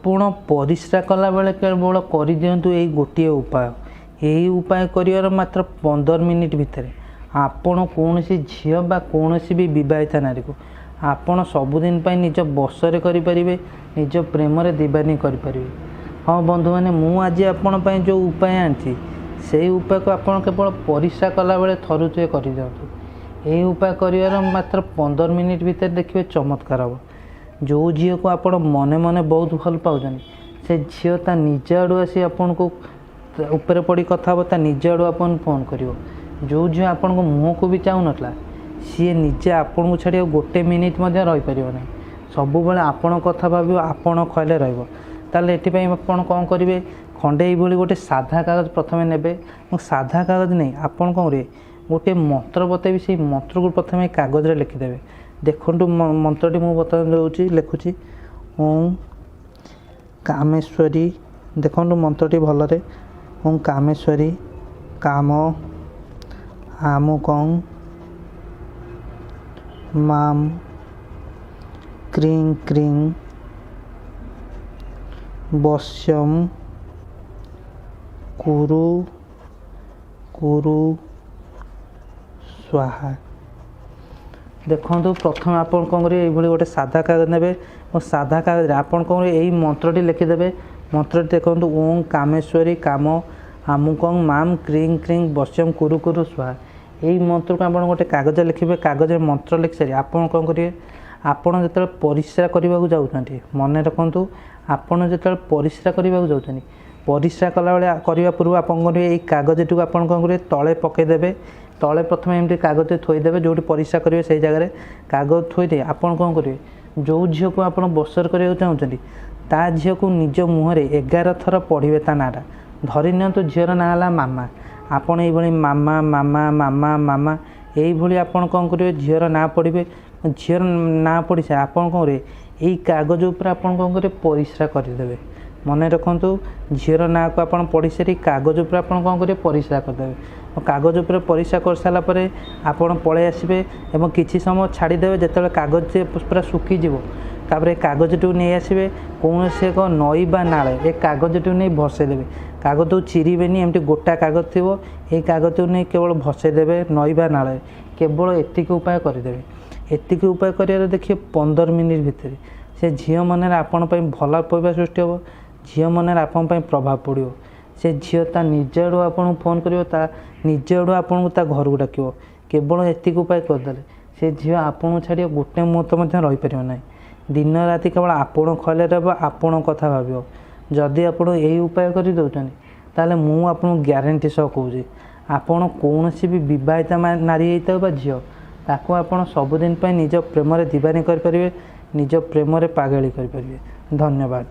ଆପଣ ପରିସ୍ରା କଲା ବେଲେ କେବଳ କରିଦିଅନ୍ତୁ ଏଇ ଗୋଟିଏ ଉପାୟ। ଏହି ଉପାୟ କରିବାର ମାତ୍ର 15 ମିନିଟ୍ ଭିତରେ ଆପଣ କୌଣସି ଝିଅ ବା କୌଣସି ବି ବିବାହିତା ନାରୀକୁ ଆପଣ ସବୁଦିନ ପାଇଁ ନିଜ ବଶରେ କରିପାରିବେ, ନିଜ ପ୍ରେମରେ ଦିବାନୀ କରିପାରିବେ। ହଁ ବନ୍ଧୁମାନେ, ମୁଁ ଆଜି ଆପଣ ପାଇଁ ଯେଉଁ ଉପାୟ ଆଣିଛି ସେଇ ଉପାୟକୁ ଆପଣ କେବଳ ପରିସ୍ରା କଲାବେଳେ ଥରୁଟିଏ କରିଦିଅନ୍ତୁ। ଏହି ଉପାୟ କରିବାର ମାତ୍ର 15 ମିନିଟ୍ ଭିତରେ ଦେଖିବେ ଚମତ୍କାର ହେବ। ଯେଉଁ ଝିଅକୁ ଆପଣ ମନେ ମନେ ବହୁତ ଭଲ ପାଉଛନ୍ତି ସେ ଝିଅ ତା ନିଜ ଆଡ଼ୁ ଆସି ଆପଣଙ୍କୁ ଉପରେ ପଡ଼ି କଥା ହେବ, ତା ନିଜ ଆଡ଼ୁ ଆପଣଙ୍କୁ ଫୋନ୍ କରିବ। ଯେଉଁ ଝିଅ ଆପଣଙ୍କ ମୁହଁକୁ ବି ଚାହୁଁନଥିଲା ସିଏ ନିଜେ ଆପଣଙ୍କୁ ଛାଡ଼ି ଆଉ ଗୋଟେ ମିନିଟ୍ ମଧ୍ୟ ରହିପାରିବ ନାହିଁ। ସବୁବେଳେ ଆପଣ କଥା ଭାବିବ, ଆପଣ ଖୟାଲରେ ରହିବ। ତାହେଲେ ଏଥିପାଇଁ ଆପଣ କ'ଣ କରିବେ, ଖଣ୍ଡେ ଏଇଭଳି ଗୋଟେ ସାଧା କାଗଜ ପ୍ରଥମେ ନେବେ ଏବଂ ସାଧା କାଗଜ ନେଇ ଆପଣ କ'ଣ କରିବେ, ଗୋଟିଏ ମନ୍ତ୍ର ବତେଇବି, ସେଇ ମନ୍ତ୍ରକୁ ପ୍ରଥମେ କାଗଜରେ ଲେଖିଦେବେ। ଦେଖନ୍ତୁ ମନ୍ତ୍ରଟି ମୁଁ ବର୍ତ୍ତମାନ ଦେଉଛି, ଲେଖୁଛି ଓଁ କାମେଶ୍ୱରୀ। ଦେଖନ୍ତୁ ମନ୍ତ୍ରଟି ଭଲରେ, ଓଁ କାମେଶ୍ୱରୀ କାମ ଆମୁକଂ ମାମ୍ କ୍ରିଂ କ୍ରିଂ ବଶ୍ୟଂ କୁରୁ କୁରୁ ସ୍ୱାହା। ଦେଖନ୍ତୁ ପ୍ରଥମେ ଆପଣ କ'ଣ କରିବେ, ଏଇଭଳି ଗୋଟେ ସାଧା କାଗଜ ନେବେ ଓ ସାଧା କାଗଜରେ ଆପଣ କ'ଣ କରିବେ, ଏଇ ମନ୍ତ୍ରଟି ଲେଖିଦେବେ। ମନ୍ତ୍ରଟି ଦେଖନ୍ତୁ ଓଁ କାମେଶ୍ୱରୀ କାମ ଆମୁକଂ ମାମ୍ କ୍ରିଂ କ୍ରିଂ ବଶ୍ୟଂ କୁରୁ କୁରୁ ସ୍ୱାହା। ଏଇ ମନ୍ତ୍ରକୁ ଆପଣ ଗୋଟେ କାଗଜରେ ଲେଖିବେ। କାଗଜରେ ମନ୍ତ୍ର ଲେଖି ସାରି ଆପଣ କ'ଣ କରିବେ, ଆପଣ ଯେତେବେଳେ ପରିସ୍ରା କରିବାକୁ ଯାଉଛନ୍ତି, ମନେ ରଖନ୍ତୁ ଆପଣ ଯେତେବେଳେ ପରିସ୍ରା କରିବାକୁ ଯାଉଛନ୍ତି, ପରିସ୍ରା କଲାବେଳେ କରିବା ପୂର୍ବରୁ ଆପଣ କରିବେ ଏଇ କାଗଜଟିକୁ ଆପଣ କ'ଣ କରିବେ ତଳେ ପକାଇଦେବେ। ତଳେ ପ୍ରଥମେ ଏମିତି କାଗଜ ଥୋଇଦେବେ, ଯେଉଁଠି ପରିସ୍ରା କରିବେ ସେଇ ଜାଗାରେ କାଗଜ ଥୋଇଦେଇ ଆପଣ କ'ଣ କରିବେ, ଯେଉଁ ଝିଅକୁ ଆପଣ ବଶରେ କରିବାକୁ ଚାହୁଁଛନ୍ତି ତା ଝିଅକୁ ନିଜ ମୁହଁରେ 11 ଥର ପଢ଼ିବେ ତା ନାଁଟା। ଧରି ନିଅନ୍ତୁ ଝିଅର ନାଁ ହେଲା ମାମା। ଆପଣ ଏଇଭଳି ମାମା ମାମା ମାମା ମାମା ଏଇଭଳି ଆପଣ କ'ଣ କରିବେ, ଝିଅର ନାଁ ପଢ଼ିବେ। ଝିଅର ନାଁ ପଢ଼ିସାରି ଆପଣ କ'ଣ କରିବେ, ଏଇ କାଗଜ ଉପରେ ଆପଣ କ'ଣ କରିବେ ପରିସ୍ରା କରିଦେବେ। ମନେ ରଖନ୍ତୁ ଝିଅର ନାଁକୁ ଆପଣ ପଢ଼ିସାରି କାଗଜ ଉପରେ ଆପଣ କ'ଣ କରିବେ ପରିସ୍ରା କରିଦେବେ। କାଗଜ ଉପରେ ପରିସ୍ରା କରିସାରିଲା ପରେ ଆପଣ ପଳାଇ ଆସିବେ ଏବଂ କିଛି ସମୟ ଛାଡ଼ିଦେବେ। ଯେତେବେଳେ କାଗଜ ପୁରା ଶୁଖିଯିବ ତାପରେ କାଗଜଟିକୁ ନେଇ ଆସିବେ କୌଣସି ଏକ ନଈ ବା ନାଳ, ଏ କାଗଜଟିକୁ ନେଇ ଭସେଇ ଦେବେ। କାଗଜକୁ ଚିରିବେନି, ଏମିତି ଗୋଟା କାଗଜ ଥିବ, ଏଇ କାଗଜକୁ ନେଇ କେବଳ ଭସେଇ ଦେବେ ନଈ ବା ନାଳରେ। କେବଳ ଏତିକି ଉପାୟ କରିଦେବେ। ଏତିକି ଉପାୟ କରିବାରେ ଦେଖିବେ 15 ମିନିଟ୍ ଭିତରେ ସେ ଝିଅ ମନରେ ଆପଣ ପାଇଁ ଭଲ ପାଇବା ସୃଷ୍ଟି ହେବ। ଝିଅ ମନରେ ଆପଣଙ୍କ ପାଇଁ ପ୍ରଭାବ ପଡ଼ିବ। ସେ ଝିଅ ତା ନିଜ ଆଡ଼ୁ ଆପଣଙ୍କୁ ଫୋନ୍ କରିବ, ତା ନିଜ ଆଡ଼ୁ ଆପଣଙ୍କୁ ତା ଘରକୁ ଡାକିବ। କେବଳ ଏତିକି ଉପାୟ କରିଦେଲେ ସେ ଝିଅ ଆପଣଙ୍କୁ ଛାଡ଼ି ଗୋଟେ ମୁହୂର୍ତ୍ତ ମଧ୍ୟ ରହିପାରିବ ନାହିଁ। ଦିନ ରାତି କେବଳ ଆପଣ ଖୟାଲରେ ରହିବ, ଆପଣ କଥା ଭାବିବ। ଯଦି ଆପଣ ଏହି ଉପାୟ କରି ଦେଉଛନ୍ତି ତାହେଲେ ମୁଁ ଆପଣଙ୍କୁ ଗ୍ୟାରେଣ୍ଟି ସହ କହୁଛି, ଆପଣ କୌଣସି ବି ବିବାହିତା ନାରୀ ହେଇଥାଉ ବା ଝିଅ, ତାକୁ ଆପଣ ସବୁଦିନ ପାଇଁ ନିଜ ପ୍ରେମରେ ଦିବାନୀ କରିପାରିବେ, ନିଜ ପ୍ରେମରେ ପାଗଳି କରିପାରିବେ। ଧନ୍ୟବାଦ।